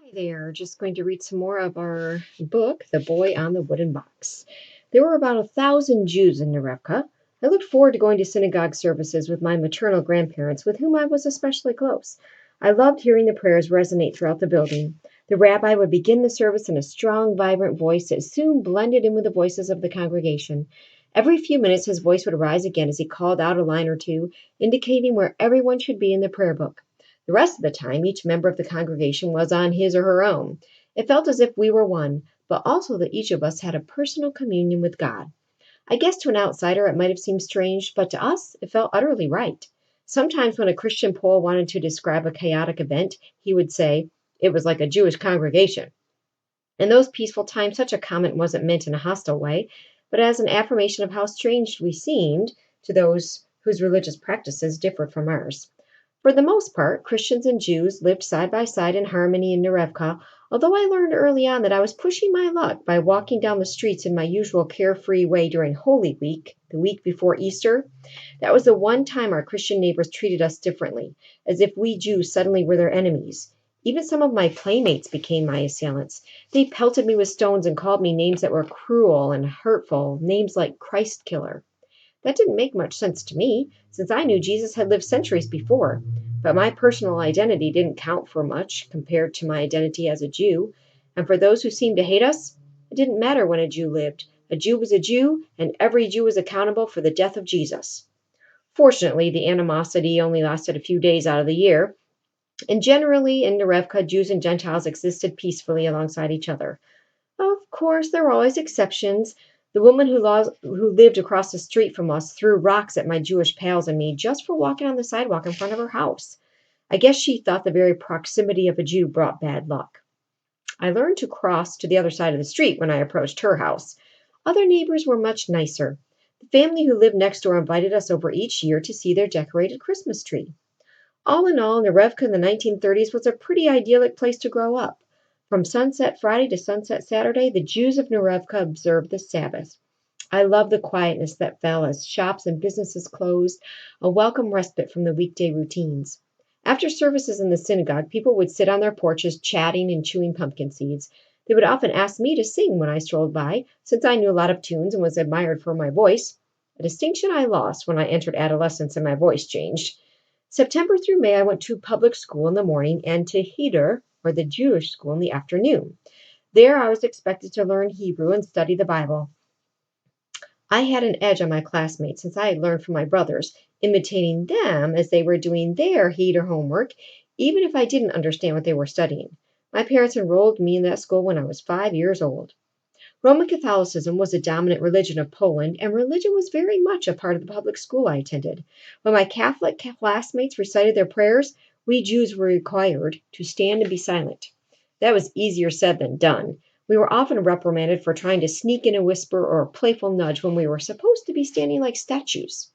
Hi there. Just going to read some more of our book, The Boy on the Wooden Box. There were about 1,000 Jews in Nerevka. I looked forward to going to synagogue services with my maternal grandparents, with whom I was especially close. I loved hearing the prayers resonate throughout the building. The rabbi would begin the service in a strong, vibrant voice that soon blended in with the voices of the congregation. Every few minutes, his voice would rise again as he called out a line or two, indicating where everyone should be in the prayer book. The rest of the time, each member of the congregation was on his or her own. It felt as if we were one, but also that each of us had a personal communion with God. I guess to an outsider it might have seemed strange, but to us it felt utterly right. Sometimes when a Christian Pole wanted to describe a chaotic event, he would say, "It was like a Jewish congregation." In those peaceful times, such a comment wasn't meant in a hostile way, but as an affirmation of how strange we seemed to those whose religious practices differed from ours. For the most part, Christians and Jews lived side by side in harmony in Nerevka, although I learned early on that I was pushing my luck by walking down the streets in my usual carefree way during Holy Week, the week before Easter. That was the one time our Christian neighbors treated us differently, as if we Jews suddenly were their enemies. Even some of my playmates became my assailants. They pelted me with stones and called me names that were cruel and hurtful, names like Christ killer. That didn't make much sense to me, since I knew Jesus had lived centuries before. But my personal identity didn't count for much compared to my identity as a Jew. And for those who seemed to hate us, it didn't matter when a Jew lived. A Jew was a Jew, and every Jew was accountable for the death of Jesus. Fortunately, the animosity only lasted a few days out of the year, and generally in Nerevka, Jews and Gentiles existed peacefully alongside each other. Of course, there were always exceptions. The woman who lived across the street from us threw rocks at my Jewish pals and me just for walking on the sidewalk in front of her house. I guess she thought the very proximity of a Jew brought bad luck. I learned to cross to the other side of the street when I approached her house. Other neighbors were much nicer. The family who lived next door invited us over each year to see their decorated Christmas tree. All in all, Nerevka in the 1930s was a pretty idyllic place to grow up. From sunset Friday to sunset Saturday, the Jews of Nerevka observed the Sabbath. I loved the quietness that fell as shops and businesses closed, a welcome respite from the weekday routines. After services in the synagogue, people would sit on their porches chatting and chewing pumpkin seeds. They would often ask me to sing when I strolled by, since I knew a lot of tunes and was admired for my voice, a distinction I lost when I entered adolescence and my voice changed. September through May, I went to public school in the morning and to Heder, or the Jewish school, in the afternoon. There I was expected to learn Hebrew and study the Bible. I had an edge on my classmates since I had learned from my brothers, imitating them as they were doing their Heder homework, even if I didn't understand what they were studying. My parents enrolled me in that school when I was 5 years old. Roman Catholicism was the dominant religion of Poland, and religion was very much a part of the public school I attended. When my Catholic classmates recited their prayers, we Jews were required to stand and be silent. That was easier said than done. We were often reprimanded for trying to sneak in a whisper or a playful nudge when we were supposed to be standing like statues.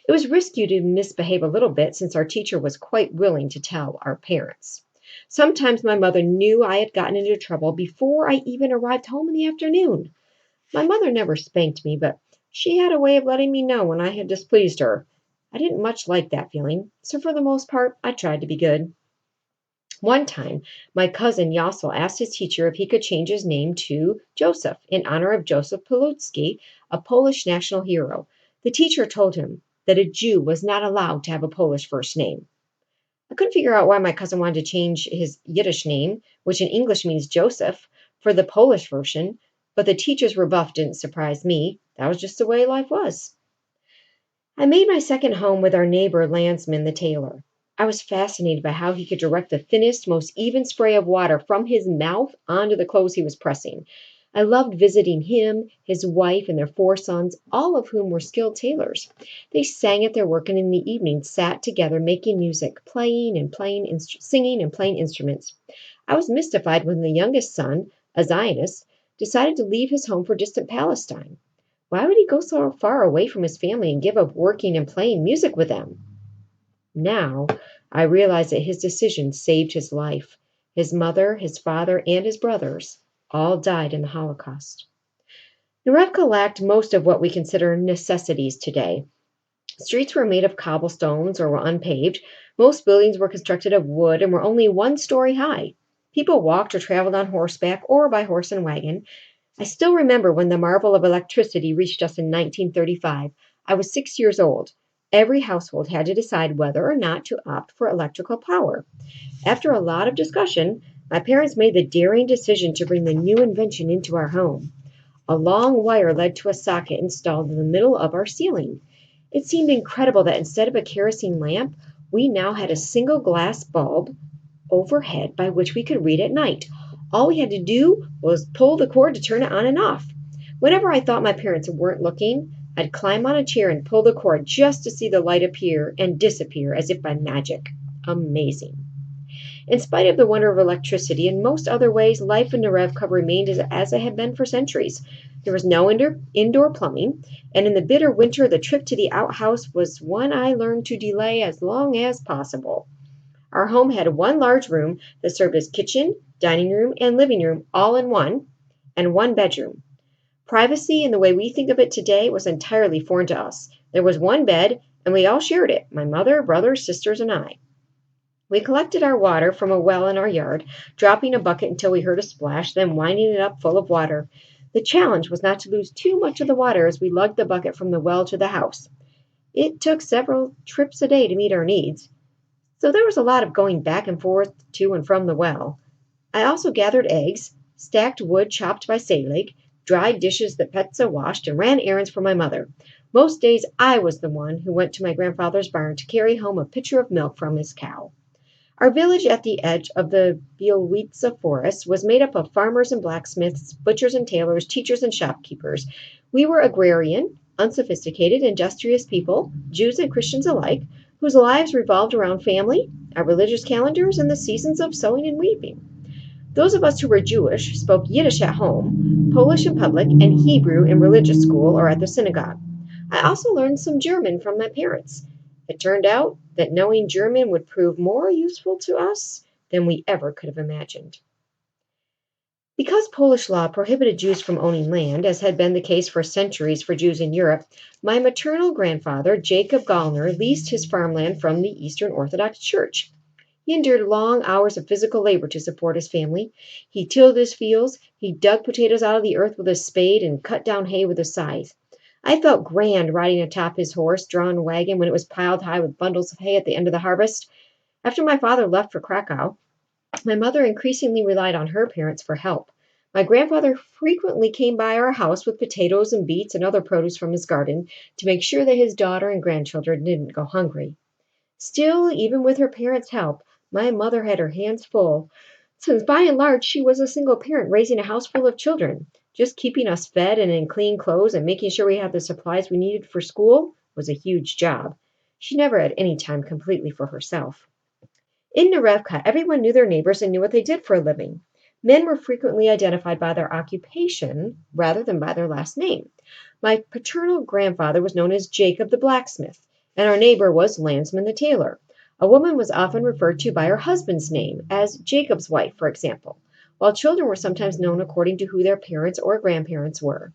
It was risky to misbehave a little bit since our teacher was quite willing to tell our parents. Sometimes my mother knew I had gotten into trouble before I even arrived home in the afternoon. My mother never spanked me, but she had a way of letting me know when I had displeased her. I didn't much like that feeling, so for the most part, I tried to be good. One time, my cousin Yossel asked his teacher if he could change his name to Joseph in honor of Joseph Pilsudski, a Polish national hero. The teacher told him that a Jew was not allowed to have a Polish first name. I couldn't figure out why my cousin wanted to change his Yiddish name, which in English means Joseph, for the Polish version, but the teacher's rebuff didn't surprise me. That was just the way life was. I made my second home with our neighbor Landsman, the tailor. I was fascinated by how he could direct the thinnest, most even spray of water from his mouth onto the clothes he was pressing. I loved visiting him, his wife, and their 4 sons, all of whom were skilled tailors. They sang at their work and in the evening sat together making music, singing and playing instruments. I was mystified when the youngest son, a Zionist, decided to leave his home for distant Palestine. Why would he go so far away from his family and give up working and playing music with them? Now, I realize that his decision saved his life. His mother, his father, and his brothers all died in the Holocaust. Nerevka lacked most of what we consider necessities today. Streets were made of cobblestones or were unpaved. Most buildings were constructed of wood and were only 1 story high. People walked or traveled on horseback or by horse and wagon. I still remember when the marvel of electricity reached us in 1935. I was 6 years old. Every household had to decide whether or not to opt for electrical power. After a lot of discussion, my parents made the daring decision to bring the new invention into our home. A long wire led to a socket installed in the middle of our ceiling. It seemed incredible that instead of a kerosene lamp, we now had a single glass bulb overhead by which we could read at night. All we had to do was pull the cord to turn it on and off. Whenever I thought my parents weren't looking, I'd climb on a chair and pull the cord just to see the light appear and disappear as if by magic. Amazing. In spite of the wonder of electricity, in most other ways, life in Narevka remained as it had been for centuries. There was no indoor plumbing, and in the bitter winter, the trip to the outhouse was one I learned to delay as long as possible. Our home had one large room that served as kitchen, dining room, and living room all in one, and one bedroom. Privacy, in the way we think of it today, was entirely foreign to us. There was one bed, and we all shared it, my mother, brothers, sisters, and I. We collected our water from a well in our yard, dropping a bucket until we heard a splash, then winding it up full of water. The challenge was not to lose too much of the water as we lugged the bucket from the well to the house. It took several trips a day to meet our needs, so there was a lot of going back and forth to and from the well. I also gathered eggs, stacked wood chopped by Selig, dried dishes that Petza washed, and ran errands for my mother. Most days I was the one who went to my grandfather's barn to carry home a pitcher of milk from his cow. Our village at the edge of the Bielwitza forest was made up of farmers and blacksmiths, butchers and tailors, teachers and shopkeepers. We were agrarian, unsophisticated, industrious people, Jews and Christians alike, whose lives revolved around family, our religious calendars, and the seasons of sowing and weeping. Those of us who were Jewish spoke Yiddish at home, Polish in public, and Hebrew in religious school or at the synagogue. I also learned some German from my parents. It turned out that knowing German would prove more useful to us than we ever could have imagined. Because Polish law prohibited Jews from owning land, as had been the case for centuries for Jews in Europe, my maternal grandfather, Jacob Gallner, leased his farmland from the Eastern Orthodox Church. He endured long hours of physical labor to support his family. He tilled his fields, he dug potatoes out of the earth with a spade, and cut down hay with a scythe. I felt grand riding atop his horse-drawn wagon when it was piled high with bundles of hay at the end of the harvest. After my father left for Krakow, my mother increasingly relied on her parents for help. My grandfather frequently came by our house with potatoes and beets and other produce from his garden to make sure that his daughter and grandchildren didn't go hungry. Still, even with her parents' help, my mother had her hands full, since by and large she was a single parent raising a house full of children. Just keeping us fed and in clean clothes and making sure we had the supplies we needed for school was a huge job. She never had any time completely for herself. In Narevka, everyone knew their neighbors and knew what they did for a living. Men were frequently identified by their occupation rather than by their last name. My paternal grandfather was known as Jacob the blacksmith, and our neighbor was Landsman the tailor. A woman was often referred to by her husband's name, as Jacob's wife, for example, while children were sometimes known according to who their parents or grandparents were.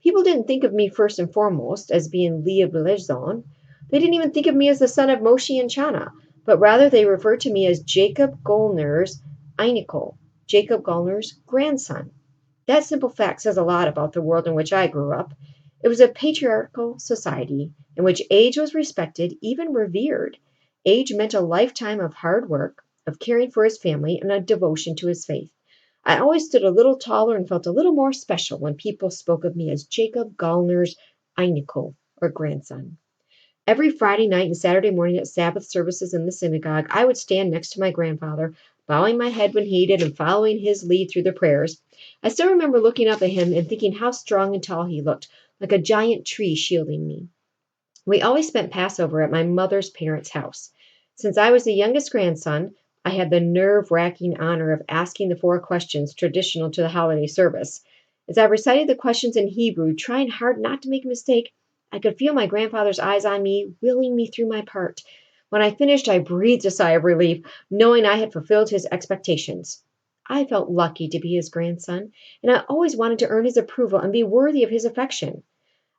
People didn't think of me first and foremost as being Leah Belezon. They didn't even think of me as the son of Moshe and Chana, but rather they referred to me as Jacob Gollner's Einikol, Jacob Gollner's grandson. That simple fact says a lot about the world in which I grew up. It was a patriarchal society in which age was respected, even revered. Age meant a lifetime of hard work, of caring for his family, and a devotion to his faith. I always stood a little taller and felt a little more special when people spoke of me as Jacob Gollner's Einikol, or grandson. Every Friday night and Saturday morning at Sabbath services in the synagogue, I would stand next to my grandfather, bowing my head when he did and following his lead through the prayers. I still remember looking up at him and thinking how strong and tall he looked, like a giant tree shielding me. We always spent Passover at my mother's parents' house. Since I was the youngest grandson, I had the nerve-wracking honor of asking the 4 questions traditional to the holiday service. As I recited the questions in Hebrew, trying hard not to make a mistake, I could feel my grandfather's eyes on me, willing me through my part. When I finished, I breathed a sigh of relief, knowing I had fulfilled his expectations. I felt lucky to be his grandson, and I always wanted to earn his approval and be worthy of his affection.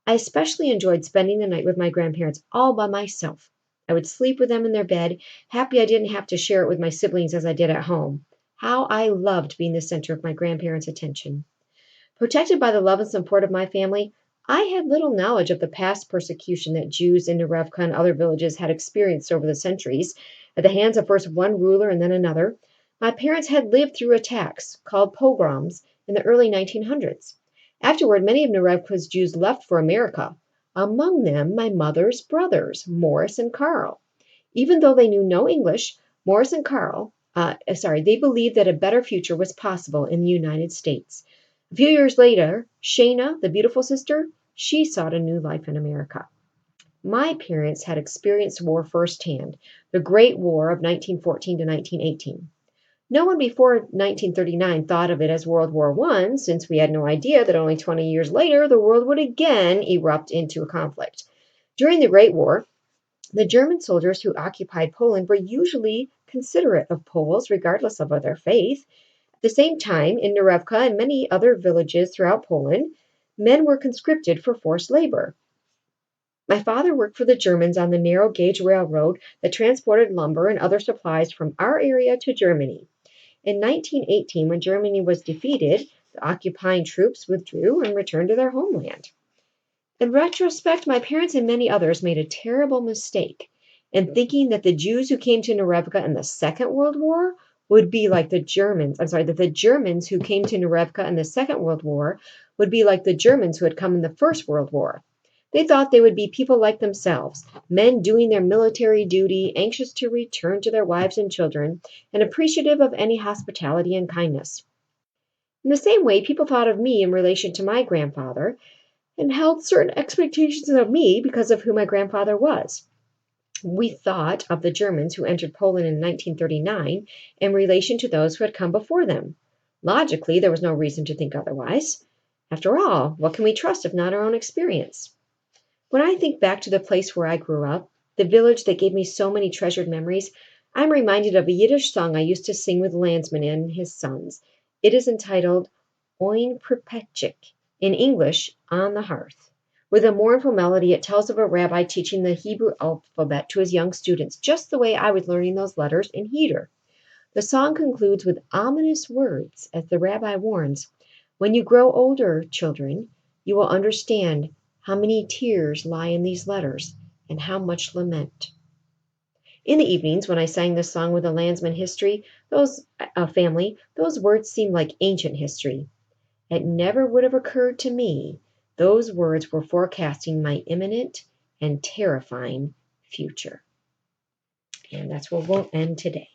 I especially enjoyed spending the night with my grandparents all by myself. I would sleep with them in their bed, happy I didn't have to share it with my siblings as I did at home. How I loved being the center of my grandparents' attention. Protected by the love and support of my family, I had little knowledge of the past persecution that Jews in Nerevka and other villages had experienced over the centuries at the hands of first one ruler and then another. My parents had lived through attacks, called pogroms, in the early 1900s. Afterward, many of Nerevka's Jews left for America, among them my mother's brothers, Morris and Carl. Even though they knew no English, Morris and Carl, they believed that a better future was possible in the United States. A few years later, Shayna, the beautiful sister, she sought a new life in America. My parents had experienced war firsthand, the Great War of 1914 to 1918. No one before 1939 thought of it as World War I, since we had no idea that only 20 years later the world would again erupt into a conflict. During the Great War, the German soldiers who occupied Poland were usually considerate of Poles, regardless of their faith. At the same time, in Nerevka and many other villages throughout Poland, men were conscripted for forced labor. My father worked for the Germans on the narrow gauge railroad that transported lumber and other supplies from our area to Germany. In 1918, when Germany was defeated, the occupying troops withdrew and returned to their homeland. In retrospect, my parents and many others made a terrible mistake in thinking that the Jews who came to Nerevka in the Second World War would be like the Germans. That the Germans who came to Nerevka in the Second World War would be like the Germans who had come in the First World War. They thought they would be people like themselves, men doing their military duty, anxious to return to their wives and children, and appreciative of any hospitality and kindness. In the same way, people thought of me in relation to my grandfather and held certain expectations of me because of who my grandfather was. We thought of the Germans who entered Poland in 1939 in relation to those who had come before them. Logically, there was no reason to think otherwise. After all, what can we trust if not our own experience? When I think back to the place where I grew up, the village that gave me so many treasured memories, I'm reminded of a Yiddish song I used to sing with Landsman and his sons. It is entitled Oin Pripetchik, in English, On the Hearth. With a mournful melody, it tells of a rabbi teaching the Hebrew alphabet to his young students, just the way I was learning those letters in Heder. The song concludes with ominous words as the rabbi warns, "When you grow older, children, you will understand how many tears lie in these letters and how much lament." In the evenings, when I sang this song with the Landsman family, those words seemed like ancient history. It never would have occurred to me those words were forecasting my imminent and terrifying future. And that's where we'll end today.